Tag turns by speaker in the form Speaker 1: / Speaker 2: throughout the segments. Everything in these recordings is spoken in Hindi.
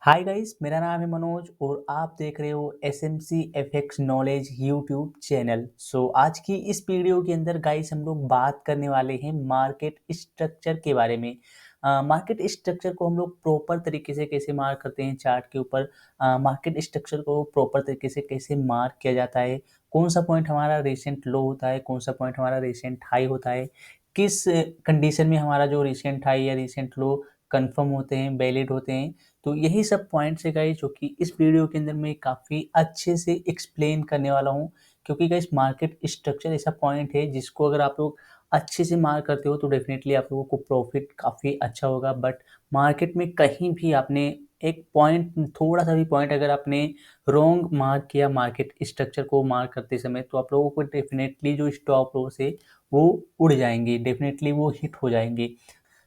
Speaker 1: हाय गाइस, मेरा नाम है मनोज और आप देख रहे हो SMC FX knowledge YouTube channel. आज की इस वीडियो के अंदर गाइस हम लोग बात करने वाले हैं मार्केट स्ट्रक्चर के बारे में। मार्केट स्ट्रक्चर को हम लोग प्रॉपर तरीके से कैसे मार्क करते हैं चार्ट के ऊपर। मार्केट स्ट्रक्चर को प्रॉपर तरीके से कैसे मार्क किया जाता है, कौन सा पॉइंट हमारा रिसेंट लो होता है, कौन सा पॉइंट हमारा रिसेंट हाई होता है, किस कंडीशन में हमारा जो रिसेंट हाई या रिसेंट लो कंफर्म होते हैं, वैलिड होते हैं। तो यही सब पॉइंट्स है गाइस जो कि इस वीडियो के अंदर मैं काफ़ी अच्छे से एक्सप्लेन करने वाला हूँ, क्योंकि गाइस मार्केट स्ट्रक्चर ऐसा पॉइंट है जिसको अगर आप लोग अच्छे से मार्क करते हो तो डेफिनेटली आप लोगों को प्रॉफिट काफ़ी अच्छा होगा। बट मार्केट में कहीं भी आपने एक पॉइंट, थोड़ा सा भी पॉइंट अगर आपने रॉन्ग मार्क किया मार्केट स्ट्रक्चर को मार्क करते समय, तो आप लोगों को डेफिनेटली जो स्टॉप लॉस है वो उड़ जाएंगे, डेफिनेटली वो हिट हो जाएंगे।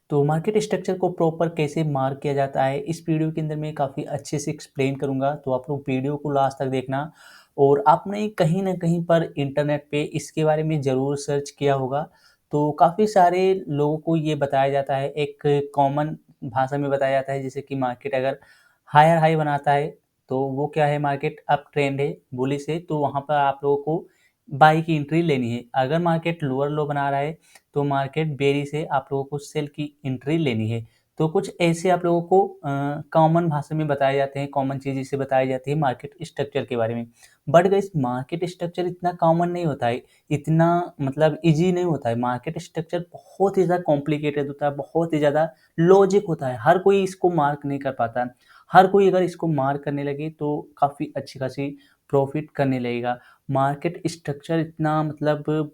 Speaker 1: तो मार्केट स्ट्रक्चर को प्रॉपर कैसे मार्क किया जाता है इस वीडियो के अंदर मैं काफ़ी अच्छे से एक्सप्लेन करूंगा, तो आप लोग वीडियो को लास्ट तक देखना। और आपने कहीं ना कहीं पर इंटरनेट पे इसके बारे में ज़रूर सर्च किया होगा। तो काफ़ी सारे लोगों को ये बताया जाता है, एक कॉमन भाषा में बताया जाता है, जैसे कि मार्केट अगर हायर हाई बनाता है तो वो क्या है, मार्केट अप ट्रेंड है बुलिश है, तो वहाँ पर आप लोगों को बाई की एंट्री लेनी है। अगर मार्केट लोअर लो बना रहा है तो मार्केट बेरी से आप लोगों को सेल की एंट्री लेनी है। तो कुछ ऐसे आप लोगों को कॉमन भाषा में बताए जाते हैं, कॉमन चीज़ इसे बताई जाती है मार्केट स्ट्रक्चर के बारे में। बट गाइस मार्केट स्ट्रक्चर इतना कॉमन नहीं होता है, इतना मतलब ईज़ी नहीं होता है। मार्केट स्ट्रक्चर बहुत ही ज़्यादा कॉम्प्लिकेटेड होता है, बहुत ही ज़्यादा लॉजिक होता है। हर कोई इसको मार्क नहीं कर पाता है। हर कोई अगर इसको मार्क करने लगे तो काफ़ी अच्छी खासी प्रॉफ़िट करने लगेगा। मार्केट स्ट्रक्चर इतना मतलब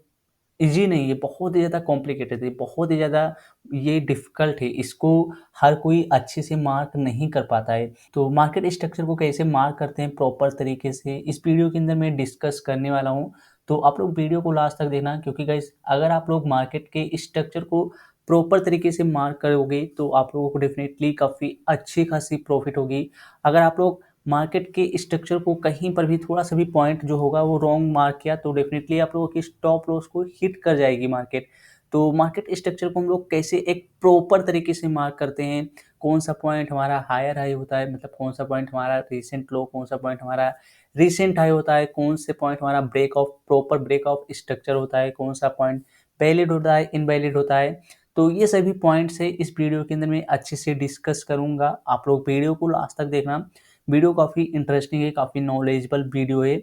Speaker 1: ईज़ी नहीं है, बहुत ही ज़्यादा कॉम्प्लिकेटेड है, बहुत ही ज़्यादा ये डिफ़िकल्ट है, इसको हर कोई अच्छे से मार्क नहीं कर पाता है। तो मार्केट स्ट्रक्चर को कैसे मार्क करते हैं प्रॉपर तरीके से, इस वीडियो के अंदर मैं डिस्कस करने वाला हूँ। तो आप लोग वीडियो को लास्ट तक देखना, क्योंकि गाइस अगर आप लोग मार्केट के स्ट्रक्चर को प्रॉपर तरीके से मार्क करोगे तो आप लोगों को डेफ़िनेटली काफ़ी अच्छी खासी प्रॉफ़िट होगी। अगर आप लोग मार्केट के स्ट्रक्चर को कहीं पर भी थोड़ा-सा भी पॉइंट जो होगा वो रॉन्ग मार्क किया तो डेफ़िनेटली आप लोगों की स्टॉप लॉस को हिट कर जाएगी मार्केट। तो मार्केट स्ट्रक्चर को हम लोग कैसे एक प्रॉपर तरीके से मार्क करते हैं, कौन-सा पॉइंट हमारा हायर हाई होता है, मतलब कौन-सा पॉइंट हमारा रीसेंट लो, कौन-सा पॉइंट हमारा रीसेंट हाई होता है, कौन से पॉइंट हमारा break of proper break of structure होता है, कौन-सा पॉइंट वैलिड होता है, इनवैलिड होता है। तो ये सभी पॉइंट्स है इस वीडियो के अंदर मैं अच्छे से डिस्कस करूँगा। आप लोग वीडियो को लास्ट तक देखना। वीडियो काफ़ी इंटरेस्टिंग है, काफ़ी नॉलेजेबल वीडियो है।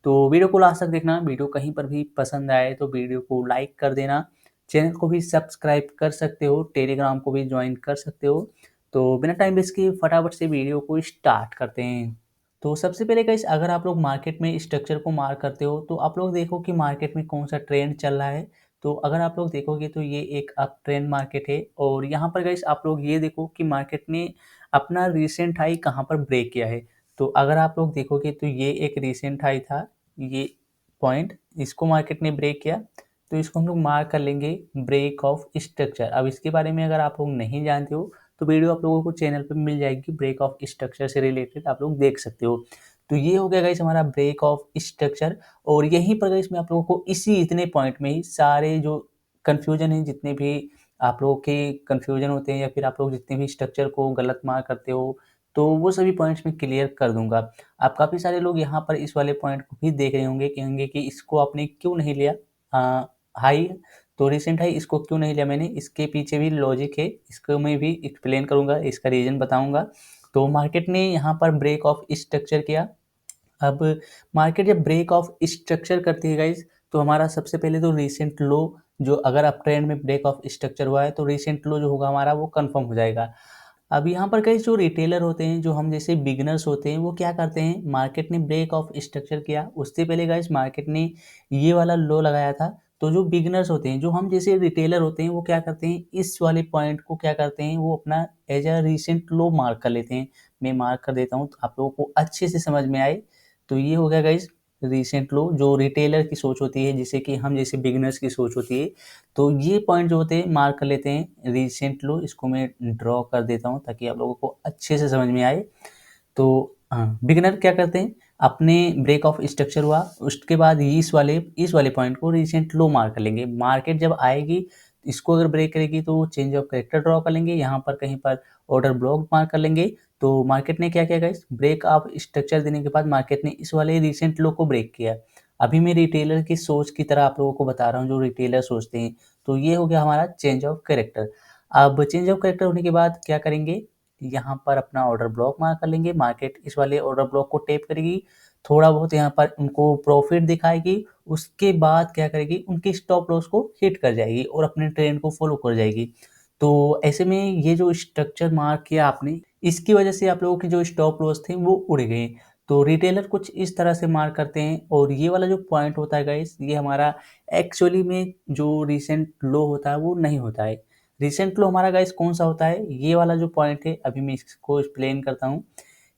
Speaker 1: तो वीडियो को लास्ट तक देखना। वीडियो कहीं पर भी पसंद आए तो वीडियो को लाइक कर देना। चैनल को भी सब्सक्राइब कर सकते हो, टेलीग्राम को भी जॉइन कर सकते हो। तो बिना टाइम वेस्ट किए फटाफट से वीडियो को स्टार्ट करते हैं। तो सबसे पहले गाइस अगर आप लोग मार्केट में स्ट्रक्चर को मार्क करते हो तो आप लोग देखो कि मार्केट में कौन सा ट्रेंड चल रहा है। तो अगर आप लोग देखोगे तो ये एक अप ट्रेंड मार्केट है, और यहाँ पर गाइस आप लोग ये देखो कि मार्केट ने अपना रिसेंट हाई कहाँ पर ब्रेक किया है। तो अगर आप लोग देखोगे तो ये एक रिसेंट हाई था, ये पॉइंट इसको मार्केट ने ब्रेक किया, तो इसको हम लोग मार्क कर लेंगे ब्रेक ऑफ स्ट्रक्चर। अब इसके बारे में अगर आप लोग नहीं जानते हो तो वीडियो आप लोगों को चैनल पे मिल जाएगी, ब्रेक ऑफ स्ट्रक्चर से रिलेटेड आप लोग देख सकते हो। तो ये हो गया गाइस हमारा ब्रेक ऑफ स्ट्रक्चर। और यहीं पर गाइस मैं आप लोगों को इसी इतने पॉइंट में ही सारे जो कन्फ्यूजन है, जितने भी आप लोगों के कन्फ्यूजन होते हैं या फिर आप लोग जितने भी स्ट्रक्चर को गलत मार्क करते हो, तो वो सभी पॉइंट्स मैं क्लियर कर दूँगा। अब काफ़ी सारे लोग यहाँ पर इस वाले पॉइंट को भी देख रहे होंगे, कहेंगे कि इसको आपने क्यों नहीं लिया हाई, तो रिसेंट हाई इसको क्यों नहीं लिया मैंने, इसके पीछे भी लॉजिक है, इसको मैं भी एक्सप्लेन करूँगा, इसका रीज़न बताऊँगा। तो मार्केट ने यहाँ पर ब्रेक ऑफ स्ट्रक्चर किया। अब मार्केट जब ब्रेक ऑफ स्ट्रक्चर करती है गाइस, तो हमारा सबसे पहले तो रीसेंट लो, जो अगर अप ट्रेंड में ब्रेक ऑफ स्ट्रक्चर हुआ है तो रीसेंट लो जो होगा हमारा वो कंफर्म हो जाएगा। अब यहाँ पर गाइस जो रिटेलर होते हैं, जो हम जैसे बिगिनर्स होते हैं, वो क्या करते हैं, मार्केट ने ब्रेक ऑफ स्ट्रक्चर किया उससे पहले गाइस मार्केट ने ये वाला लो लगाया था। तो जो बिगिनर्स होते हैं, जो हम जैसे रिटेलर होते हैं, वो क्या करते हैं, इस वाले पॉइंट को क्या करते हैं, वो अपना as a recent low mark कर लेते हैं। मैं मार्क कर देता हूँ तो आप लोगों को अच्छे से समझ में आए। तो ये हो गया गाइस रीसेंट लो, जो रिटेलर की सोच होती है, जिससे कि हम जैसे बिगिनर्स की सोच होती है। तो ये पॉइंट जो होते हैं मार्क कर लेते हैं रीसेंट लो, इसको मैं ड्रॉ कर देता हूँ ताकि आप लोगों को अच्छे से समझ में आए। तो हाँ, बिगिनर क्या करते हैं, अपने ब्रेक ऑफ स्ट्रक्चर हुआ उसके बाद इस वाले पॉइंट को रीसेंट लो मार्क कर लेंगे। मार्केट जब आएगी इसको अगर ब्रेक करेगी तो चेंज ऑफ कैरेक्टर ड्रॉ कर लेंगे, यहाँ पर कहीं पर ऑर्डर ब्लॉक मार्क कर लेंगे। तो मार्केट ने क्या किया गाइस, ब्रेक ऑफ स्ट्रक्चर देने के बाद मार्केट ने इस वाले रिसेंट लो को ब्रेक किया। अभी मैं रिटेलर की सोच की तरह आप लोगों को बता रहा हूँ, जो रिटेलर सोचते हैं। तो ये हो गया हमारा चेंज ऑफ कैरेक्टर। अब चेंज ऑफ कैरेक्टर होने के बाद क्या करेंगे, यहाँ पर अपना ऑर्डर ब्लॉक मार्क कर लेंगे। मार्केट इस वाले ऑर्डर ब्लॉक को टैप करेगी, थोड़ा बहुत यहाँ पर उनको प्रॉफिट दिखाएगी, उसके बाद क्या करेगी, उनकी स्टॉप लॉस को हिट कर जाएगी और अपने ट्रेंड को फॉलो कर जाएगी। तो ऐसे में ये जो स्ट्रक्चर मार्क किया आपने, इसकी वजह से आप लोगों के जो स्टॉप लॉस थे वो उड़ गए। तो रिटेलर कुछ इस तरह से मार्क करते हैं। और ये वाला जो पॉइंट होता है गाइस, ये हमारा एक्चुअली में जो रिसेंट लो होता है वो नहीं होता है। रिसेंट लो हमारा गाइस कौन सा होता है, ये वाला जो पॉइंट है, अभी मैं इसको एक्सप्लेन करता हूँ।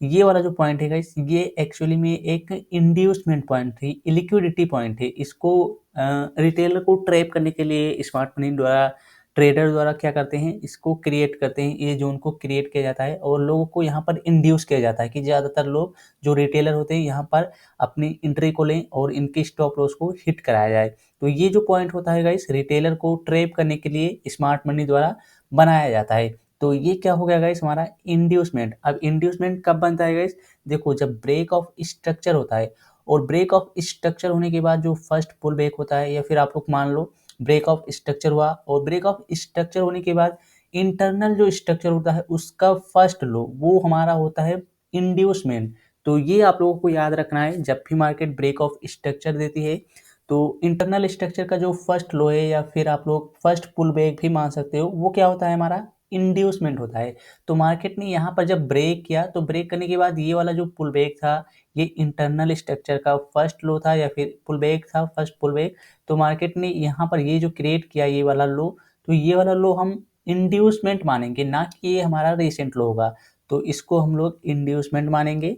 Speaker 1: ये वाला जो पॉइंट है गाइस, ये एक्चुअली में एक इंड्यूसमेंट पॉइंट है, लिक्विडिटी पॉइंट है। इसको रिटेलर को ट्रैप करने के लिए स्मार्ट मनी द्वारा, ट्रेडर द्वारा क्या करते हैं, इसको क्रिएट करते हैं। ये जोन को क्रिएट किया जाता है और लोगों को यहाँ पर इंड्यूस किया जाता है कि ज़्यादातर लोग जो रिटेलर होते हैं यहाँ पर अपनी एंट्री को लें और इनकी स्टॉप लॉस को हिट कराया जाए। तो ये जो पॉइंट होता है गाइस, रिटेलर को ट्रैप करने के लिए स्मार्ट मनी द्वारा बनाया जाता है। तो ये क्या हो गया गाइस, हमारा इंड्यूसमेंट। अब इंड्यूसमेंट कब बनता है गाइस, देखो जब ब्रेक ऑफ स्ट्रक्चर होता है, और ब्रेक ऑफ स्ट्रक्चर होने के बाद जो फर्स्ट पुल बैक होता है, या फिर आप लोग मान लो ब्रेक ऑफ स्ट्रक्चर हुआ, और ब्रेक ऑफ स्ट्रक्चर होने के बाद इंटरनल जो स्ट्रक्चर होता है उसका फर्स्ट लो, वो हमारा होता है इंड्यूसमेंट। तो ये आप लोगों को याद रखना है, जब भी मार्केट ब्रेक ऑफ स्ट्रक्चर देती है तो इंटरनल स्ट्रक्चर का जो फर्स्ट लो है, या फिर आप लोग फर्स्ट पुल बैक भी मान सकते हो, वो क्या होता है, हमारा इंड्यूसमेंट होता है। तो मार्केट ने यहाँ पर जब ब्रेक किया, तो ब्रेक करने के बाद ये वाला जो पुल बैक था, ये इंटरनल स्ट्रक्चर का फर्स्ट लो था, या फिर पुल बैक था, फर्स्ट पुल बैक। तो मार्केट ने यहाँ पर ये जो क्रिएट किया ये वाला लो, तो ये वाला लो हम इंड्यूसमेंट मानेंगे, ना कि ये हमारा रिसेंट लो होगा। तो इसको हम लोग इंड्यूसमेंट मानेंगे।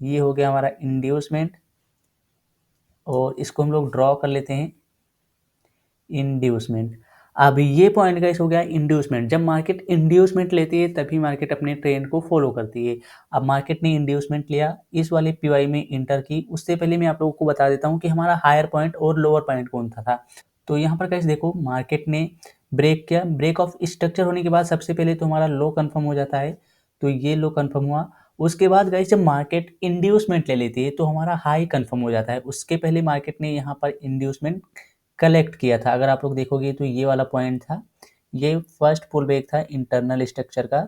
Speaker 1: ये हो गया हमारा इंड्यूसमेंट, और इसको हम लोग ड्रॉ कर लेते हैं, इंड्यूसमेंट। अब ये पॉइंट गाइस हो गया इंड्यूसमेंट। जब मार्केट इंड्यूसमेंट लेती है तभी मार्केट अपने ट्रेंड को फॉलो करती है। अब मार्केट ने इंड्यूसमेंट लिया, इस वाले पीवाई में इंटर की। उससे पहले मैं आप लोगों को बता देता हूँ कि हमारा हायर पॉइंट और लोअर पॉइंट कौन सा था। तो यहाँ पर गाइस देखो, मार्केट ने ब्रेक किया, ब्रेक ऑफ स्ट्रक्चर होने के बाद सबसे पहले तो हमारा लो कन्फर्म हो जाता है। तो ये लो कन्फर्म हुआ। उसके बाद गाइस जब मार्केट इंड्यूसमेंट ले लेती है तो हमारा हाई कन्फर्म हो जाता है। उसके पहले मार्केट ने यहाँ पर इंड्यूसमेंट कलेक्ट किया था। अगर आप लोग देखोगे तो ये वाला पॉइंट था, ये फर्स्ट पुल बैक था इंटरनल स्ट्रक्चर का,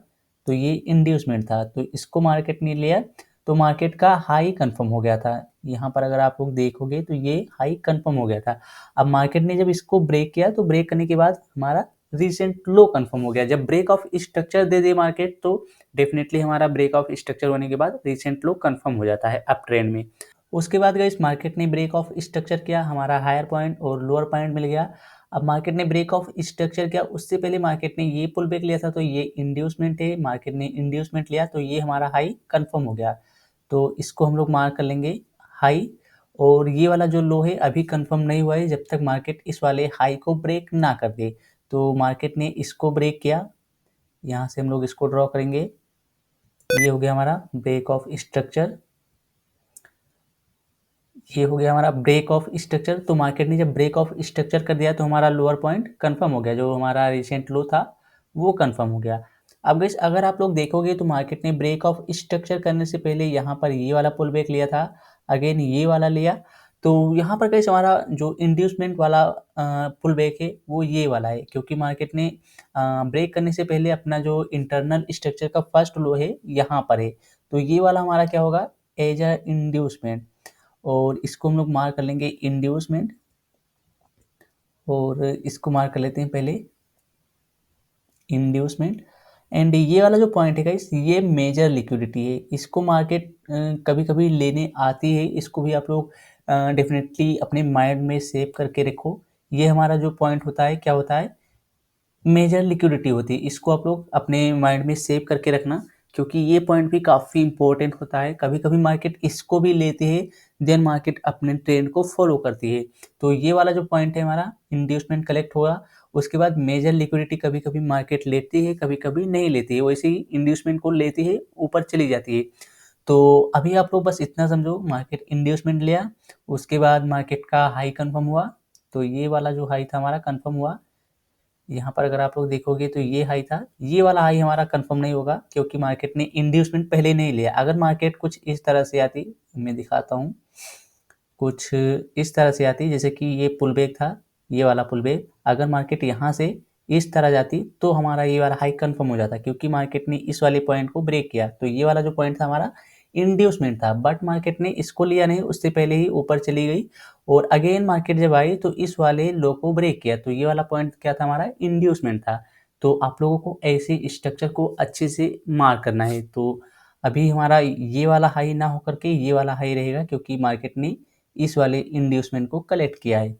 Speaker 1: तो ये इंड्यूसमेंट था। तो इसको मार्केट ने लिया, तो मार्केट का हाई कंफर्म हो गया था। यहाँ पर अगर आप लोग देखोगे तो ये हाई कंफर्म हो गया था। अब मार्केट ने जब इसको ब्रेक किया, तो ब्रेक करने के बाद हमारा रिसेंट लो कंफर्म हो गया। जब ब्रेक ऑफ स्ट्रक्चर दे दे मार्केट, तो डेफिनेटली हमारा ब्रेक ऑफ स्ट्रक्चर होने के बाद रिसेंट लो कंफर्म हो जाता है अप ट्रेंड में। उसके बाद गाइस मार्केट ने ब्रेक ऑफ स्ट्रक्चर किया, हमारा हायर पॉइंट और लोअर पॉइंट मिल गया। अब मार्केट ने ब्रेक ऑफ स्ट्रक्चर किया, उससे पहले मार्केट ने ये पुल बैक लिया था, तो ये इंड्यूसमेंट है। मार्केट ने इंड्यूसमेंट लिया तो ये हमारा हाई कंफर्म हो गया। तो इसको हम लोग मार्क कर लेंगे हाई। और ये वाला जो लो है अभी कंफर्म नहीं हुआ है, जब तक मार्केट इस वाले हाई को ब्रेक ना कर दे। तो मार्केट ने इसको ब्रेक किया, यहाँ से हम लोग इसको ड्रॉ करेंगे। ये हो गया हमारा ब्रेक ऑफ स्ट्रक्चर, ये हो गया हमारा ब्रेक ऑफ स्ट्रक्चर। तो मार्केट ने जब ब्रेक ऑफ स्ट्रक्चर कर दिया तो हमारा लोअर पॉइंट कंफर्म हो गया, जो हमारा रिसेंट लो था वो कंफर्म हो गया। अब गाइस अगर आप लोग देखोगे तो मार्केट ने ब्रेक ऑफ स्ट्रक्चर करने से पहले यहाँ पर ये वाला पुल बैक लिया था, अगेन ये वाला लिया। तो यहाँ पर गाइस हमारा जो इंड्यूसमेंट वाला पुल बैक है वो ये वाला है, क्योंकि मार्केट ने ब्रेक करने से पहले अपना जो इंटरनल स्ट्रक्चर का फर्स्ट लो है यहाँ पर है। तो ये वाला हमारा क्या होगा, एज अ इंड्यूसमेंट। और इसको हम लोग मार्क कर लेंगे इंड्यूसमेंट, और इसको मार्क कर लेते हैं पहले इंड्यूसमेंट। एंड ये वाला जो पॉइंट है गाइस, ये मेजर लिक्विडिटी है। इसको मार्केट कभी कभी लेने आती है, इसको भी आप लोग डेफिनेटली अपने माइंड में सेव करके रखो। ये हमारा जो पॉइंट होता है क्या होता है, मेजर लिक्विडिटी होती है। इसको आप लोग अपने माइंड में सेव करके रखना, क्योंकि ये पॉइंट भी काफ़ी इंपॉर्टेंट होता है। कभी कभी मार्केट इसको भी लेती है, देन मार्केट अपने ट्रेंड को फॉलो करती है। तो ये वाला जो पॉइंट है हमारा, इंड्यूसमेंट कलेक्ट होगा। उसके बाद मेजर लिक्विडिटी कभी कभी मार्केट लेती है, कभी कभी नहीं लेती है। वैसे ही इंड्यूसमेंट को लेती है, ऊपर चली जाती है। तो अभी आप लोग बस इतना समझो, मार्केट इंड्यूसमेंट लिया, उसके बाद मार्केट का हाई कंफर्म हुआ। तो ये वाला जो हाई था हमारा कंफर्म हुआ, यहाँ पर अगर आप लोग देखोगे तो ये हाई था, ये वाला हाई हमारा कंफर्म नहीं होगा क्योंकि मार्केट ने इंड्यूसमेंट पहले नहीं लिया। अगर मार्केट कुछ इस तरह से आती, मैं दिखाता हूँ, कुछ इस तरह से आती जैसे कि ये पुल बैक था, ये वाला पुल बैक, अगर मार्केट यहाँ से इस तरह जाती तो हमारा ये वाला हाई कंफर्म हो जाता क्योंकि मार्केट ने इस वाले पॉइंट को ब्रेक किया। तो ये वाला जो पॉइंट था हमारा इंड्यूसमेंट था, बट मार्केट ने इसको लिया नहीं, उससे पहले ही ऊपर चली गई और अगेन मार्केट जब आई तो इस वाले लो को ब्रेक किया। तो ये वाला पॉइंट क्या था, हमारा इंड्यूसमेंट था। तो आप लोगों को ऐसे स्ट्रक्चर को अच्छे से मार्क करना है। तो अभी हमारा ये वाला हाई ना होकर के ये वाला हाई रहेगा क्योंकि मार्केट ने इस वाले इंड्यूसमेंट को कलेक्ट किया है।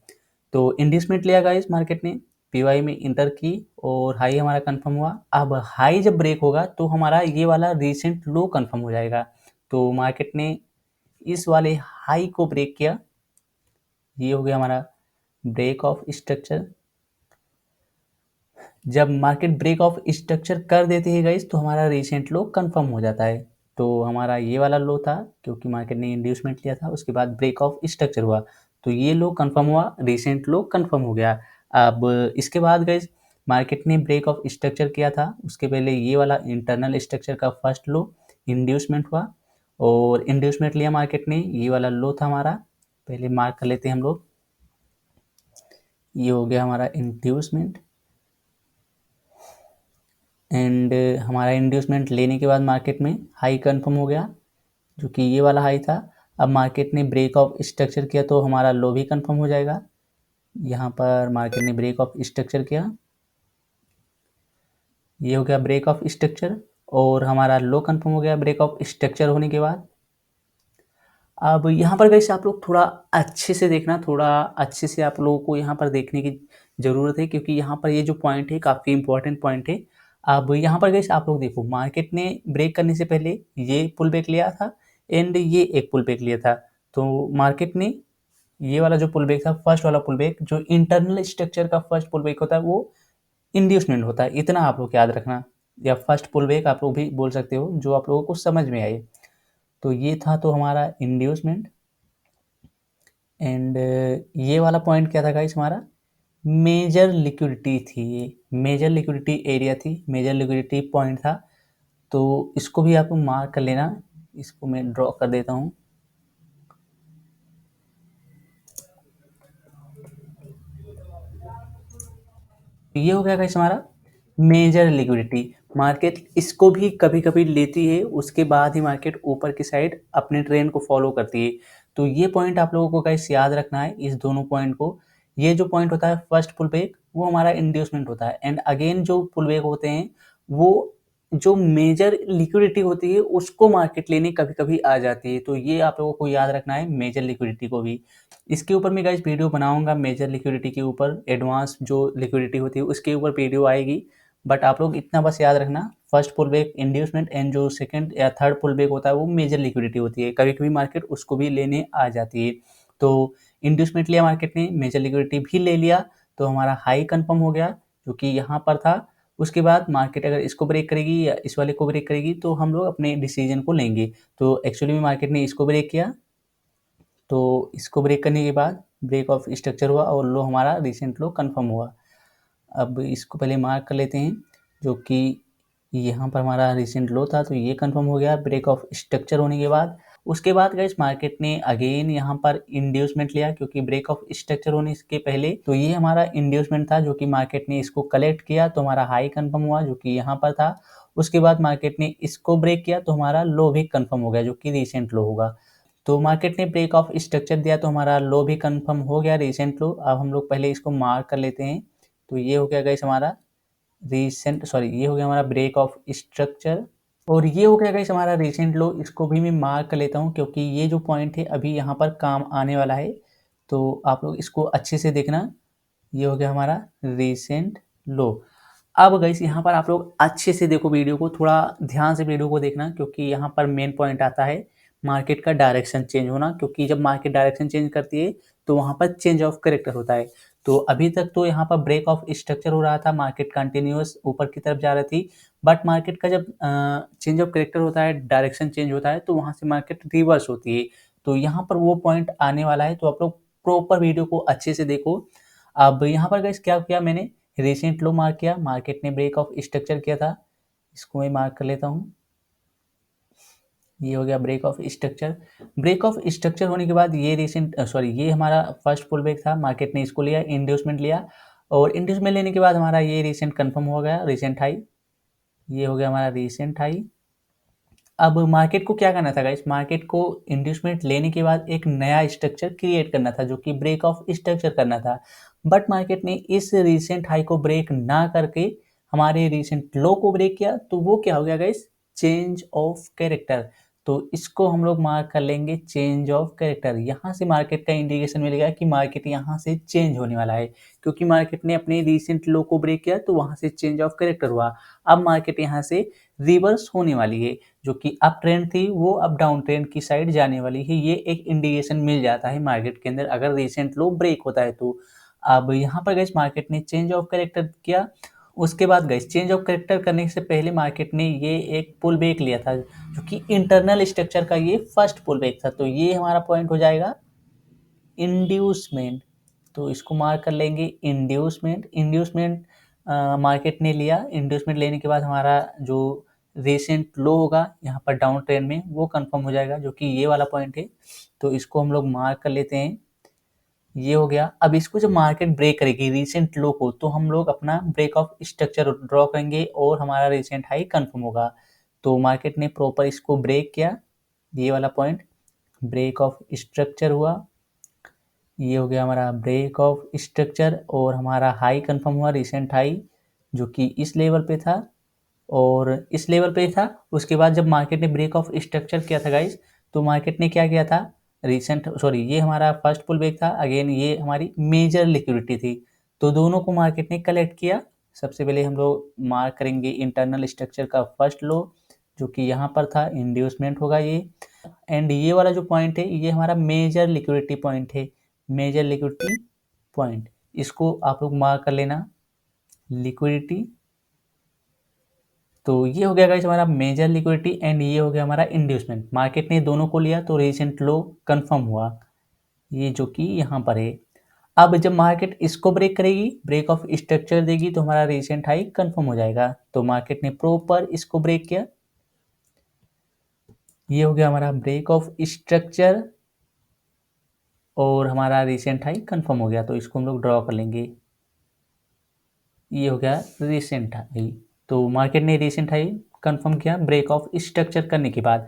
Speaker 1: तो इंड्यूसमेंट लिया गाइस मार्केट ने, पीवाई में इंटर की और हाई हमारा कंफर्म हुआ। अब हाई जब ब्रेक होगा तो हमारा ये वाला रीसेंट लो कंफर्म हो जाएगा। तो मार्केट ने इस वाले हाई को ब्रेक किया, ये हो गया हमारा ब्रेक ऑफ स्ट्रक्चर। जब मार्केट ब्रेक ऑफ स्ट्रक्चर कर देती है गाइस तो हमारा रीसेंट लो कंफर्म हो जाता है। तो हमारा ये वाला लो था क्योंकि मार्केट ने इंड्यूसमेंट लिया था, उसके बाद ब्रेक ऑफ स्ट्रक्चर हुआ तो ये लो कंफर्म हुआ, रीसेंट लो कंफर्म हो गया। अब इसके बाद गाइस मार्केट ने ब्रेक ऑफ स्ट्रक्चर किया था, उसके पहले ये वाला इंटरनल स्ट्रक्चर का फर्स्ट लो इंड्यूसमेंट हुआ और इंड्यूसमेंट लिया मार्केट ने, ये वाला लो था हमारा, पहले मार्क कर लेते हैं हम लोग, ये हो गया हमारा इंड्यूसमेंट। एंड हमारा इंड्यूसमेंट लेने के बाद मार्केट में हाई कंफर्म हो गया जो कि ये वाला हाई था। अब मार्केट ने ब्रेक ऑफ स्ट्रक्चर किया तो हमारा लो भी कंफर्म हो जाएगा। यहाँ पर मार्केट ने ब्रेक ऑफ स्ट्रक्चर किया, ये हो गया ब्रेक ऑफ स्ट्रक्चर और हमारा लो कंफर्म हो गया ब्रेक ऑफ स्ट्रक्चर होने के बाद। अब यहाँ पर गाइस आप लोग थोड़ा अच्छे से देखना, थोड़ा अच्छे से आप लोगों को यहाँ पर देखने की ज़रूरत है क्योंकि यहाँ पर ये जो पॉइंट है काफ़ी इंपॉर्टेंट पॉइंट है। अब यहाँ पर गाइस आप लोग देखो, मार्केट ने ब्रेक करने से पहले ये पुल बैक लिया था एंड ये एक पुल बैक लिया था। तो मार्केट ने ये वाला जो पुल बैक था, फर्स्ट वाला पुल बैक, जो इंटरनल स्ट्रक्चर का फर्स्ट पुल बैक होता है वो इंड्यूसमेंट होता है, इतना आप लोग याद रखना, या फर्स्ट पुल बैक आप लोग भी बोल सकते हो, जो आप लोगों को समझ में आए। तो ये था तो हमारा इंड्यूसमेंट एंड ये वाला पॉइंट क्या था गाइस, हमारा मेजर लिक्विडिटी थी, ये मेजर लिक्विडिटी एरिया थी, मेजर लिक्विडिटी पॉइंट था। तो इसको भी आप मार्क कर लेना, इसको मैं ड्रॉ कर देता हूँ। ये हो गया गाइस हमारा मेजर लिक्विडिटी। मार्केट इसको भी कभी कभी लेती है, उसके बाद ही मार्केट ऊपर की साइड अपने ट्रेंड को फॉलो करती है। तो ये पॉइंट आप लोगों को गाइस याद रखना है, इस दोनों पॉइंट को। ये जो पॉइंट होता है फर्स्ट पुल बैक वो हमारा इंड्यूसमेंट होता है एंड अगेन जो पुल बैक होते हैं वो जो मेजर लिक्विडिटी होती है उसको मार्केट लेने कभी कभी आ जाती है। तो ये आप लोगों को याद रखना है, मेजर लिक्विडिटी को भी। इसके ऊपर मैं गाइस वीडियो बनाऊंगा, मेजर लिक्विडिटी के ऊपर, एडवांस जो लिक्विडिटी होती है उसके ऊपर वीडियो आएगी। बट आप लोग इतना बस याद रखना, first pull back inducement and जो सेकंड या थर्ड पुल बैक होता है वो मेजर लिक्विडिटी होती है, कभी कभी मार्केट उसको भी लेने आ जाती है। तो इंड्यूसमेंट लिया मार्केट ने, मेजर लिक्विडिटी भी ले लिया तो हमारा हाई कंफर्म हो गया जो कि यहाँ पर था। उसके बाद मार्केट अगर इसको ब्रेक करेगी या इस वाले को ब्रेक करेगी तो हम लोग अपने डिसीजन को लेंगे। तो एक्चुअली में मार्केट ने इसको ब्रेक किया, तो इसको ब्रेक करने के बाद ब्रेक ऑफ स्ट्रक्चर हुआ और लो हमारा रिसेंट लो कंफर्म हुआ। अब इसको पहले मार्क कर लेते हैं जो कि यहाँ पर हमारा रिसेंट लो था तो ये कंफर्म हो गया ब्रेक ऑफ स्ट्रक्चर होने के बाद। उसके बाद गाइस मार्केट ने अगेन यहाँ पर इंड्यूसमेंट लिया क्योंकि ब्रेक ऑफ स्ट्रक्चर होने के पहले, तो ये हमारा इंड्यूसमेंट था जो कि मार्केट ने इसको कलेक्ट किया तो हमारा हाई कंफर्म हुआ जो कि यहाँ पर था। उसके बाद मार्केट ने इसको ब्रेक किया तो हमारा लो भी कंफर्म हो गया जो कि रिसेंट लो होगा। तो मार्केट ने ब्रेक ऑफ स्ट्रक्चर दिया तो हमारा लो भी कंफर्म हो गया, रिसेंट लो। अब हम लोग पहले इसको मार्क कर लेते हैं। तो ये हो गया गाइस हमारा ये हो गया हमारा ब्रेक ऑफ स्ट्रक्चर और ये हो गया गाइस हमारा रिसेंट लो। इसको भी मैं मार्क कर लेता हूँ क्योंकि ये जो पॉइंट है अभी यहाँ पर काम आने वाला है, तो आप लोग इसको अच्छे से देखना। ये हो गया हमारा रिसेंट लो। अब गाइस यहाँ पर आप लोग अच्छे से देखो वीडियो को, थोड़ा ध्यान से वीडियो को देखना क्योंकि यहाँ पर मेन पॉइंट आता है मार्केट का डायरेक्शन चेंज होना, क्योंकि जब मार्केट डायरेक्शन चेंज करती है तो वहाँ पर चेंज ऑफ करेक्टर होता है। तो अभी तक तो यहाँ पर ब्रेक ऑफ स्ट्रक्चर हो रहा था, मार्केट कंटिन्यूअस ऊपर की तरफ जा रही थी, बट मार्केट का जब चेंज ऑफ करेक्टर होता है, डायरेक्शन चेंज होता है तो वहाँ से मार्केट रिवर्स होती है। तो यहाँ पर वो पॉइंट आने वाला है, तो आप लोग प्रॉपर वीडियो को अच्छे से देखो। अब यहाँ पर गाइस क्या किया मैंने, रिसेंट लो मार्क किया, मार्केट ने ब्रेक ऑफ स्ट्रक्चर किया था, इसको मैं मार्क कर लेता हूँ। ये हो गया break of structure. Break of structure होने के बाद ये ये हमारा फर्स्ट पुल बैक था, मार्केट ने इसको लिया, इंड्यूसमेंट लिया, और इंड्यूसमेंट लेने के बाद हमारा ये रिसेंट कंफर्म हो गया, रिसेंट हाई। ये हो गया हमारा रिसेंट हाई। अब मार्केट को क्या करना था गाइस, मार्केट को इंड्यूसमेंट लेने के बाद एक नया स्ट्रक्चर क्रिएट करना था जो कि ब्रेक ऑफ स्ट्रक्चर करना था, बट मार्केट ने इस रिसेंट हाई को ब्रेक ना करके हमारे रिसेंट लो को ब्रेक किया, तो वो क्या हो गया गाइस, चेंज ऑफ कैरेक्टर। तो इसको हम लोग मार्क कर लेंगे चेंज ऑफ कैरेक्टर। यहाँ से मार्केट का इंडिकेशन मिल गया कि मार्केट यहाँ से चेंज होने वाला है, क्योंकि मार्केट ने अपने रिसेंट लो को ब्रेक किया तो वहाँ से चेंज ऑफ कैरेक्टर हुआ। अब मार्केट यहाँ से रिवर्स होने वाली है, जो कि अप ट्रेंड थी वो अब डाउन ट्रेंड की साइड जाने वाली है, ये एक इंडिकेशन मिल जाता है मार्केट के अंदर अगर रिसेंट लो ब्रेक होता है तो। अब यहाँ पर गाइस मार्केट ने चेंज ऑफ कैरेक्टर किया, उसके बाद गाइस चेंज ऑफ कैरेक्टर करने से पहले मार्केट ने ये एक पुल बैक लिया था, जो कि इंटरनल स्ट्रक्चर का ये फर्स्ट पुल बैक था, तो ये हमारा पॉइंट हो जाएगा इंड्यूसमेंट। तो इसको मार्क कर लेंगे इंड्यूसमेंट। इंड्यूसमेंट मार्केट ने लिया, इंड्यूसमेंट लेने के बाद हमारा जो रिसेंट लो होगा यहाँ पर डाउन ट्रेंड में वो कंफर्म हो जाएगा, जो कि ये वाला पॉइंट है, तो इसको हम लोग मार्क कर लेते हैं। ये हो गया। अब इसको जब मार्केट ब्रेक करेगी रिसेंट लो को, तो हम लोग अपना ब्रेक ऑफ स्ट्रक्चर ड्रॉ करेंगे और हमारा रिसेंट हाई कंफर्म होगा। तो मार्केट ने प्रॉपर इसको ब्रेक किया, ये वाला पॉइंट ब्रेक ऑफ स्ट्रक्चर हुआ, ये हो गया हमारा ब्रेक ऑफ स्ट्रक्चर, और हमारा हाई कंफर्म हुआ रिसेंट हाई, जो कि इस लेवल पे था और इस लेवल पे था। उसके बाद जब मार्केट ने ब्रेक ऑफ स्ट्रक्चर किया था गाइस, तो मार्केट ने क्या किया था, ये हमारा फर्स्ट पुल बैक था, अगेन ये हमारी मेजर लिक्विडिटी थी, तो दोनों को मार्केट ने कलेक्ट किया। सबसे पहले हम लोग मार्क करेंगे इंटरनल स्ट्रक्चर का फर्स्ट लो, जो कि यहाँ पर था, इंड्यूसमेंट होगा ये, एंड ये वाला जो पॉइंट है ये हमारा मेजर लिक्विडिटी पॉइंट है, मेजर लिक्विडिटी पॉइंट, इसको आप लोग मार्क कर लेना लिक्विडिटी। तो ये हो गया गाइस हमारा मेजर लिक्विडिटी एंड ये हो गया हमारा इंड्यूसमेंट। मार्केट ने दोनों को लिया तो रिसेंट लो कंफर्म हुआ, ये जो कि यहाँ पर है। अब जब मार्केट इसको ब्रेक करेगी, ब्रेक ऑफ स्ट्रक्चर देगी, तो हमारा रिसेंट हाई कंफर्म हो जाएगा। तो मार्केट ने प्रॉपर इसको ब्रेक किया, ये हो गया हमारा ब्रेक ऑफ स्ट्रक्चर और हमारा रिसेंट हाई कंफर्म हो गया, तो इसको हम लोग ड्रॉ कर लेंगे। ये हो गया रिसेंट हाई। तो मार्केट ने रिसेंट हाई कंफर्म किया ब्रेक ऑफ स्ट्रक्चर करने के बाद।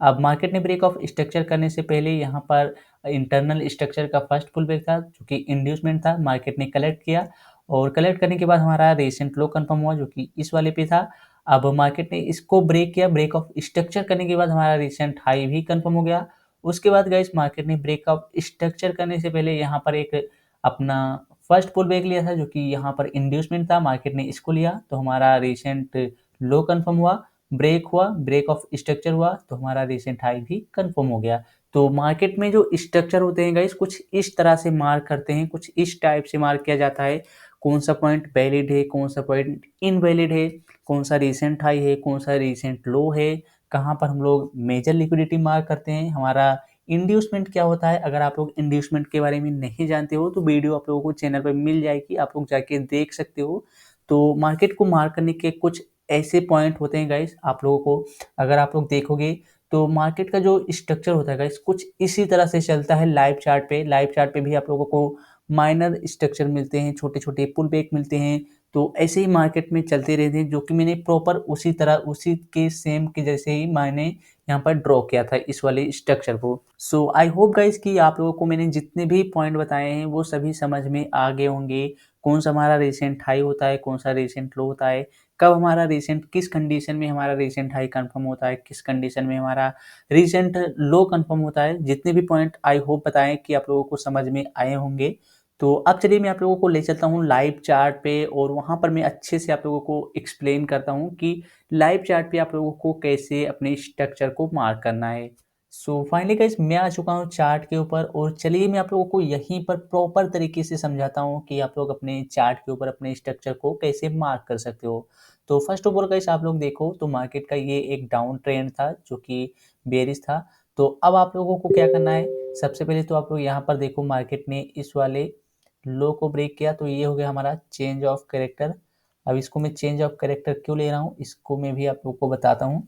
Speaker 1: अब मार्केट ने ब्रेक ऑफ स्ट्रक्चर करने से पहले यहाँ पर इंटरनल स्ट्रक्चर का फर्स्ट पुल बैक था, जो कि इंड्यूसमेंट था, मार्केट ने कलेक्ट किया और कलेक्ट करने के बाद हमारा रिसेंट लो कंफर्म हुआ, जो कि इस वाले पे था। अब मार्केट ने इसको ब्रेक किया, ब्रेक ऑफ स्ट्रक्चर करने के बाद हमारा रिसेंट हाई भी कंफर्म हो गया। उसके बाद गाइस मार्केट ने ब्रेक ऑफ स्ट्रक्चर करने से पहले यहाँ पर एक अपना फर्स्ट पुल बैक लिया था, जो कि यहाँ पर इंड्यूसमेंट था, मार्केट ने इसको लिया, तो हमारा रिसेंट लो कंफर्म हुआ, ब्रेक हुआ, ब्रेक ऑफ स्ट्रक्चर हुआ, तो हमारा रिसेंट हाई भी कंफर्म हो गया। तो मार्केट में जो स्ट्रक्चर होते हैं गाइस कुछ इस तरह से मार्क करते हैं, कुछ इस टाइप से मार्क किया जाता है, कौन सा पॉइंट वैलिड है, कौन सा पॉइंट इनवैलिड है, कौन सा रिसेंट हाई है, कौन सा रिसेंट लो है, कहाँ पर हम लोग मेजर लिक्विडिटी मार्क करते हैं, हमारा इंड्यूसमेंट क्या होता है। अगर आप लोग इंड्यूसमेंट के बारे में नहीं जानते हो तो वीडियो आप लोगों को चैनल पर मिल जाएगी, आप लोग जाके देख सकते हो। तो मार्केट को मार्क करने के कुछ ऐसे पॉइंट होते हैं गाइस, आप लोगों को अगर आप लोग देखोगे तो मार्केट का जो स्ट्रक्चर होता है गाइस कुछ इसी तरह से चलता है। लाइव चार्ट पे, लाइव चार्ट पे भी आप लोगों को माइनर स्ट्रक्चर मिलते हैं, छोटे छोटे पुल बैक मिलते हैं, तो ऐसे ही मार्केट में चलते रहते हैं, जो कि मैंने प्रॉपर उसी तरह उसी के सेम के जैसे ही मैंने यहाँ पर ड्रॉ किया था इस वाले स्ट्रक्चर को। सो आई होप गाइस कि आप लोगों को मैंने जितने भी पॉइंट बताए हैं वो सभी समझ में आ गए होंगे, कौन सा हमारा रिसेंट हाई होता है, कौन सा रिसेंट लो होता है, कब हमारा रिसेंट, किस कंडीशन में हमारा रिसेंट हाई कंफर्म होता है, किस कंडीशन में हमारा रिसेंट लो कंफर्म होता है। जितने भी पॉइंट आई होप बताएं कि आप लोगों को समझ में आए होंगे। तो अब चलिए मैं आप लोगों को ले चलता हूँ लाइव चार्ट पे और वहाँ पर मैं अच्छे से आप लोगों को एक्सप्लेन करता हूँ कि लाइव चार्ट पे आप लोगों को कैसे अपने स्ट्रक्चर को मार्क करना है। सो फाइनली गाइस मैं आ चुका हूँ चार्ट के ऊपर और चलिए मैं आप लोगों को यहीं पर प्रॉपर तरीके से समझाता हूँ कि आप लोग अपने चार्ट के ऊपर अपने स्ट्रक्चर को कैसे मार्क कर सकते हो। तो फर्स्ट ऑफ ऑल गाइस आप लोग देखो तो मार्केट का ये एक डाउन ट्रेंड था जो कि बेरिश था। तो अब आप लोगों को क्या करना है, सबसे पहले तो आप लोग यहाँ पर देखो मार्केट ने इस वाले लो को ब्रेक किया, तो ये हो गया हमारा चेंज ऑफ कैरेक्टर। अब इसको मैं चेंज ऑफ कैरेक्टर क्यों ले रहा हूँ, इसको मैं भी आप लोग को बताता हूँ।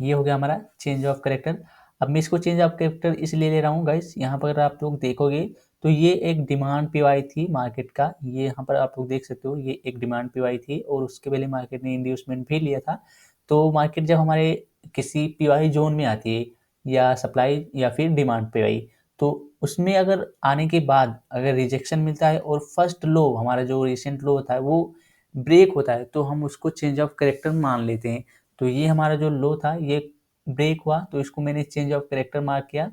Speaker 1: ये हो गया हमारा चेंज ऑफ कैरेक्टर। अब मैं इसको चेंज ऑफ कैरेक्टर इसलिए ले रहा हूँ गाइस, यहाँ पर अगर आप लोग देखोगे तो ये एक डिमांड पीवाई थी मार्केट का, ये यहाँ पर आप लोग देख सकते हो, ये एक डिमांड पीवाई थी और उसके पहले मार्केट ने इंड्यूसमेंट भी लिया था। तो मार्केट जब हमारे किसी पीवाई जोन में आती है या सप्लाई या फिर डिमांड पीवाई, तो उसमें अगर आने के बाद अगर रिजेक्शन मिलता है और फर्स्ट लो हमारा जो रिसेंट लो होता है वो ब्रेक होता है, तो हम उसको चेंज ऑफ कैरेक्टर मान लेते हैं। तो ये हमारा जो लो था ये ब्रेक हुआ, तो इसको मैंने चेंज ऑफ कैरेक्टर मार्क किया।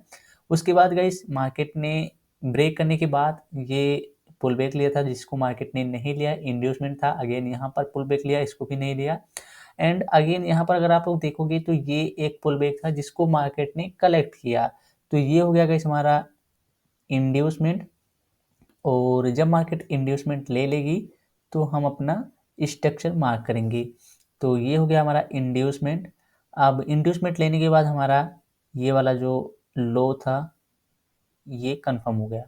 Speaker 1: उसके बाद गाइस मार्केट ने ब्रेक करने के बाद ये पुल बैक लिया था, जिसको मार्केट ने नहीं लिया, इंड्यूसमेंट था। अगेन यहाँ पर पुल बैक लिया, इसको भी नहीं लिया। एंड अगेन यहाँ पर अगर आप लोग देखोगे तो ये एक पुल बैक था जिसको मार्केट ने कलेक्ट किया। तो ये हो गया गाइस हमारा इंड्यूसमेंट। और जब मार्केट इंड्यूसमेंट ले लेगी तो हम अपना स्ट्रक्चर मार्क करेंगे। तो ये हो गया हमारा इंड्यूसमेंट। अब इंड्यूसमेंट लेने के बाद हमारा ये वाला जो लो था ये कंफर्म हो गया।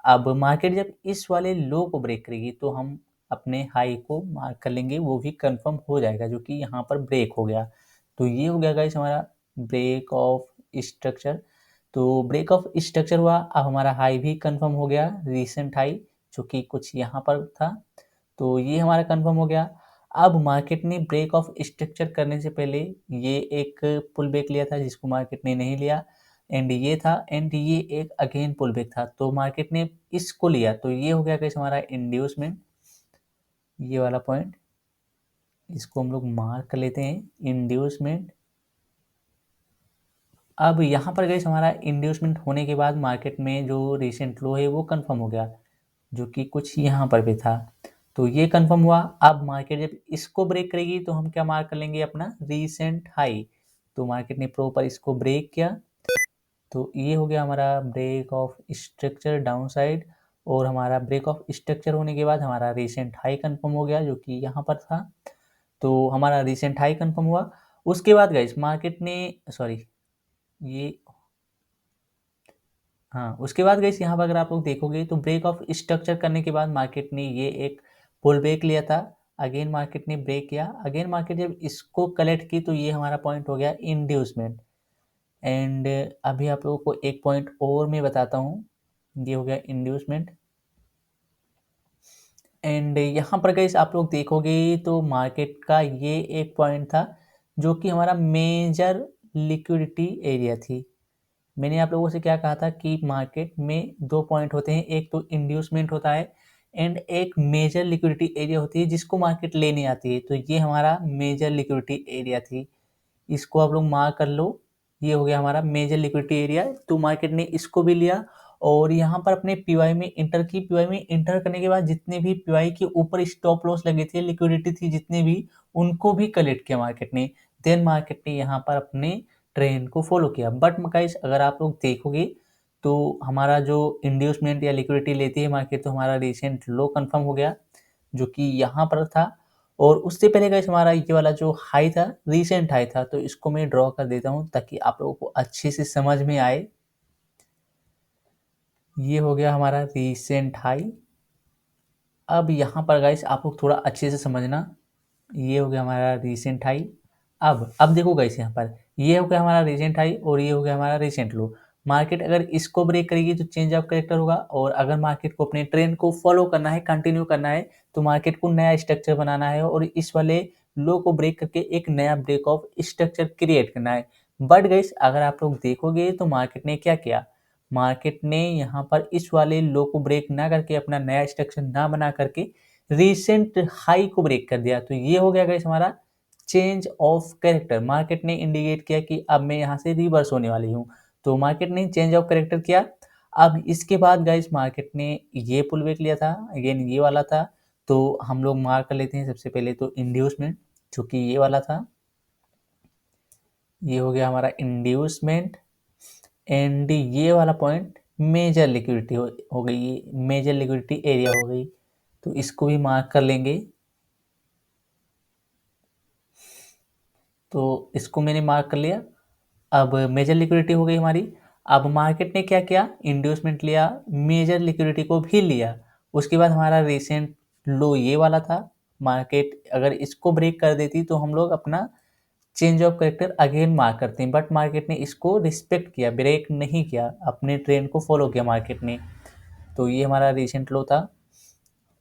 Speaker 1: अब मार्केट जब इस वाले लो को ब्रेक करेगी तो हम अपने हाई को मार्क कर लेंगे, वो भी कंफर्म हो जाएगा, जो कि यहाँ पर ब्रेक हो गया। तो ये हो गया गाइस हमारा ब्रेक ऑफ स्ट्रक्चर। तो ब्रेक ऑफ स्ट्रक्चर हुआ, अब हमारा हाई भी कंफर्म हो गया, रीसेंट हाई जो कि कुछ यहाँ पर था, तो ये हमारा कंफर्म हो गया। अब मार्केट ने ब्रेक ऑफ स्ट्रक्चर करने से पहले ये एक पुल बैक लिया था जिसको मार्केट ने नहीं लिया, एंड ये था, एंड ये एक अगेन पुल बैक था, तो मार्केट ने इसको लिया। तो ये हो गया कैसे हमारा इंड्यूसमेंट, ये वाला पॉइंट, इसको हम लोग मार्क कर लेते हैं इंड्यूसमेंट। अब यहाँ पर गई हमारा इंड्यूसमेंट होने के बाद मार्केट में जो रिसेंट लो है वो कंफर्म हो गया, जो कि कुछ यहाँ पर भी था। तो ये कंफर्म हुआ। अब मार्केट जब इसको ब्रेक करेगी तो हम क्या मार्क कर लेंगे, अपना रीसेंट हाई। तो मार्केट ने प्रॉपर इसको ब्रेक किया, तो ये हो गया हमारा break of structure down side. और हमारा ब्रेक ऑफ स्ट्रक्चर होने के बाद हमारा रिसेंट हाई कंफर्म हो गया, जो कि यहाँ पर था। तो हमारा रिसेंट हाई कंफर्म हुआ। उसके बाद गाइस मार्केट ने, सॉरी ये, हाँ, उसके बाद गाइस यहाँ पर अगर आप लोग देखोगे तो ब्रेक ऑफ स्ट्रक्चर करने के बाद मार्केट ने ये एक पुल बैक लिया था। अगेन मार्केट ने ब्रेक किया, अगेन मार्केट जब इसको कलेक्ट की तो ये हमारा पॉइंट हो गया इंड्यूसमेंट। एंड अभी आप लोगों को एक पॉइंट और मैं बताता हूँ, ये हो गया इंड्यूसमेंट। एंड यहाँ पर गाइस आप लोग देखोगे तो मार्केट का ये एक पॉइंट था जो कि हमारा मेजर लिक्विडिटी एरिया थी। मैंने आप लोगों से क्या कहा था कि मार्केट में दो पॉइंट होते हैं, एक तो इंड्यूसमेंट होता है एंड एक मेजर लिक्विडिटी एरिया होती है जिसको मार्केट लेने आती है। तो ये हमारा मेजर लिक्विडिटी एरिया थी, इसको आप लोग मार्क कर लो। ये हो गया हमारा मेजर लिक्विडिटी एरिया, तो मार्केट ने इसको भी लिया और यहाँ पर अपने पीवाई में इंटर की। पीवाई में इंटर करने के बाद जितने भी पीवाई के ऊपर स्टॉप लॉस लगे थे, लिक्विडिटी थी जितने भी, उनको भी कलेक्ट किया मार्केट ने। देन मार्केट ने यहाँ पर अपने ट्रेंड को फॉलो किया। बट गाइस अगर आप लोग देखोगे तो हमारा जो इंड्यूसमेंट या लिक्विडिटी लेती है मार्केट, तो हमारा रिसेंट लो कंफर्म हो गया जो कि यहाँ पर था। और उससे पहले गाइस हमारा ये वाला जो हाई था रीसेंट हाई था, तो इसको मैं ड्रॉ कर देता हूँ ताकि आप लोगों को अच्छे से समझ में आए। ये हो गया हमारा रीसेंट हाई। अब यहाँ पर गाइस आप लोग थोड़ा अच्छे से समझना, ये हो गया हमारा रीसेंट हाई। अब देखो गाइस यहाँ पर ये हो गया हमारा रीसेंट हाई और ये हो गया हमारा रीसेंट लो। मार्केट अगर इसको ब्रेक करेगी तो चेंज ऑफ कैरेक्टर होगा, और अगर मार्केट को अपने ट्रेंड को फॉलो करना है, कंटिन्यू करना है, तो मार्केट को नया स्ट्रक्चर बनाना है और इस वाले लो को ब्रेक करके एक नया ब्रेक ऑफ स्ट्रक्चर क्रिएट करना है। बट गाइस अगर आप लोग देखोगे तो मार्केट ने क्या किया, मार्केट ने यहाँ पर इस वाले लो को ब्रेक ना करके, अपना नया स्ट्रक्चर ना बना करके रिसेंट हाई को ब्रेक कर दिया। तो ये हो गया गाइस हमारा चेंज ऑफ कैरेक्टर। मार्केट ने इंडिकेट किया कि अब मैं यहाँ से रिवर्स होने वाली हूँ, तो मार्केट ने चेंज ऑफ कैरेक्टर किया। अब इसके बाद गाइस मार्केट ने ये पुल बैक लिया था, अगेन ये वाला था, तो हम लोग मार्क कर लेते हैं सबसे पहले तो इंड्यूसमेंट, जो कि ये वाला था। ये हो गया हमारा इंड्यूसमेंट। एंड ये वाला पॉइंट मेजर लिक्विडिटी हो गई, मेजर लिक्विडिटी एरिया हो गई, तो इसको भी मार्क कर लेंगे। तो इसको मैंने मार्क कर लिया। अब मेजर लिक्विडिटी हो गई हमारी। अब मार्केट ने क्या किया, इंड्यूसमेंट लिया, मेजर लिक्विडिटी को भी लिया, उसके बाद हमारा रिसेंट लो ये वाला था। मार्केट अगर इसको ब्रेक कर देती तो हम लोग अपना change of character again mark करते हैं, बट मार्केट ने इसको रिस्पेक्ट किया, ब्रेक नहीं किया, अपने ट्रेंड को फॉलो किया मार्केट ने। तो ये हमारा रिसेंट लो था।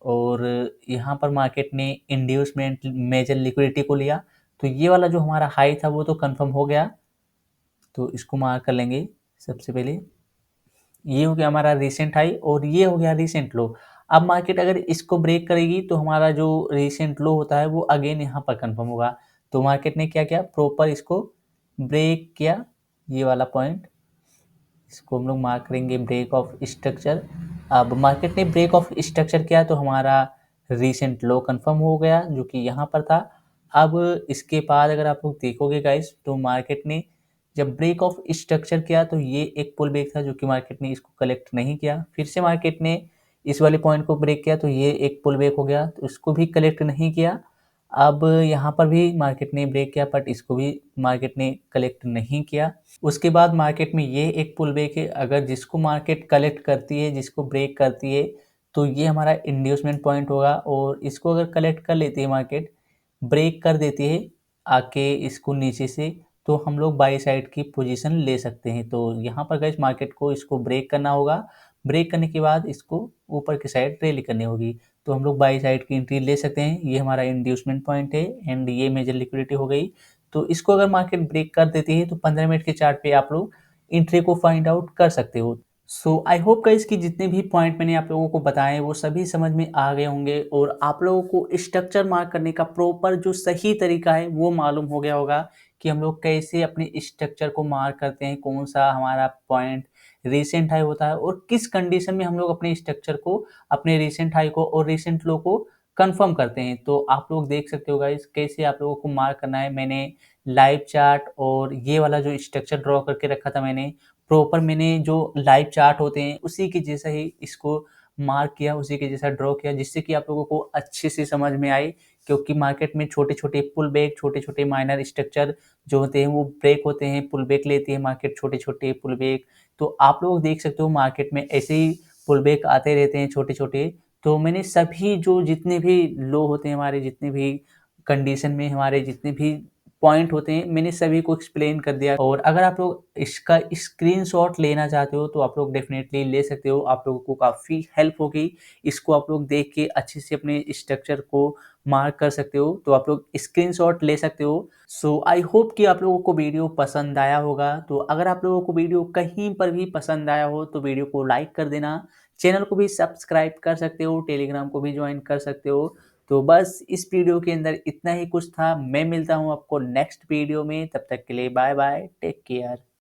Speaker 1: और यहाँ पर मार्केट ने इंड्यूसमेंट मेजर लिक्विडिटी को लिया, तो ये वाला जो हमारा हाई था वो तो कंफर्म हो गया, तो इसको मार्क कर लेंगे। सबसे पहले ये हो गया हमारा रिसेंट हाई और ये हो गया रिसेंट लो। अब मार्केट अगर इसको ब्रेक करेगी तो हमारा जो रिसेंट लो होता है वो अगेन यहाँ पर कंफर्म होगा। तो मार्केट ने क्या किया, प्रॉपर इसको ब्रेक किया, ये वाला पॉइंट, इसको हम लोग मार्क करेंगे ब्रेक ऑफ स्ट्रक्चर। अब मार्केट ने ब्रेक ऑफ स्ट्रक्चर किया तो हमारा रीसेंट लो कंफर्म हो गया जो कि यहाँ पर था। अब इसके बाद अगर आप लोग देखोगे गाइस तो मार्केट ने जब ब्रेक ऑफ स्ट्रक्चर किया तो ये एक पुल बैक था जो कि मार्केट ने इसको कलेक्ट नहीं किया। फिर से मार्केट ने इस वाले पॉइंट को ब्रेक किया तो ये एक पुल बैक हो गया, तो इसको भी कलेक्ट नहीं किया। अब यहाँ पर भी मार्केट ने ब्रेक किया बट इसको भी मार्केट ने कलेक्ट नहीं किया। उसके बाद मार्केट में ये एक पुल बैक है, अगर जिसको मार्केट कलेक्ट करती है, जिसको ब्रेक करती है, तो ये हमारा इंड्यूसमेंट पॉइंट होगा। और इसको अगर कलेक्ट कर लेती है मार्केट, ब्रेक कर देती है आके इसको नीचे से, तो हम लोग बाई साइड की पोजीशन ले सकते हैं। तो यहाँ पर गाइस मार्केट को इसको ब्रेक करना होगा, ब्रेक करने के बाद इसको ऊपर की साइड रैली करनी होगी, तो हम लोग बाई साइड की एंट्री ले सकते हैं। ये हमारा इंड्यूसमेंट पॉइंट है एंड ये मेजर लिक्विडिटी हो गई। तो इसको अगर मार्केट ब्रेक कर देती है तो 15 मिनट के चार्ट पे आप लोग एंट्री को फाइंड आउट कर सकते हो। सो आई होप गाइस कि जितने भी पॉइंट मैंने आप लोगों को बताए वो सभी समझ में आ गए होंगे और आप लोगों को स्ट्रक्चर मार्क करने का प्रॉपर जो सही तरीका है वो मालूम हो गया होगा कि हम लोग कैसे अपने स्ट्रक्चर को मार्क करते हैं, कौन सा हमारा पॉइंट रिसेंट हाई होता है और किस कंडीशन में हम लोग अपने स्ट्रक्चर को, अपने रिसेंट हाई को और रिसेंट लो को कंफर्म करते हैं। तो आप लोग देख सकते हो गाइस कैसे आप लोगों को मार्क करना है। मैंने लाइव चार्ट और ये वाला जो स्ट्रक्चर ड्रॉ करके रखा था, मैंने प्रॉपर मैंने जो लाइव चार्ट होते हैं उसी के जैसा ही इसको मार्क किया, उसी के जैसा ड्रॉ किया, जिससे कि आप लोगों को अच्छे से समझ में आए। क्योंकि मार्केट में छोटे-छोटे पुल बैक, छोटे-छोटे माइनर स्ट्रक्चर जो होते हैं वो ब्रेक होते हैं, पुल बैक लेती है मार्केट, छोटे-छोटे पुल बैक। तो आप लोग देख सकते हो मार्केट में ऐसे ही पुल बैक आते रहते हैं छोटे-छोटे। तो मैंने सभी जो जितने भी लो होते हैं हमारे, जितने भी कंडीशन में हमारे जितने भी पॉइंट होते हैं, मैंने सभी को एक्सप्लेन कर दिया। और अगर आप लोग इसका स्क्रीनशॉट लेना चाहते हो तो आप लोग डेफिनेटली ले सकते हो, आप लोगों को काफ़ी हेल्प होगी। इसको आप लोग देख के अच्छे से अपने स्ट्रक्चर को मार्क कर सकते हो, तो आप लोग स्क्रीनशॉट ले सकते हो। सो आई होप कि आप लोगों को वीडियो पसंद आया होगा। तो अगर आप लोगों को वीडियो कहीं पर भी पसंद आया हो तो वीडियो को लाइक कर देना, चैनल को भी सब्सक्राइब कर सकते हो, टेलीग्राम को भी ज्वाइन कर सकते हो। तो बस इस वीडियो के अंदर इतना ही कुछ था। मैं मिलता हूँ आपको नेक्स्ट वीडियो में, तब तक के लिए बाय बाय, टेक केयर।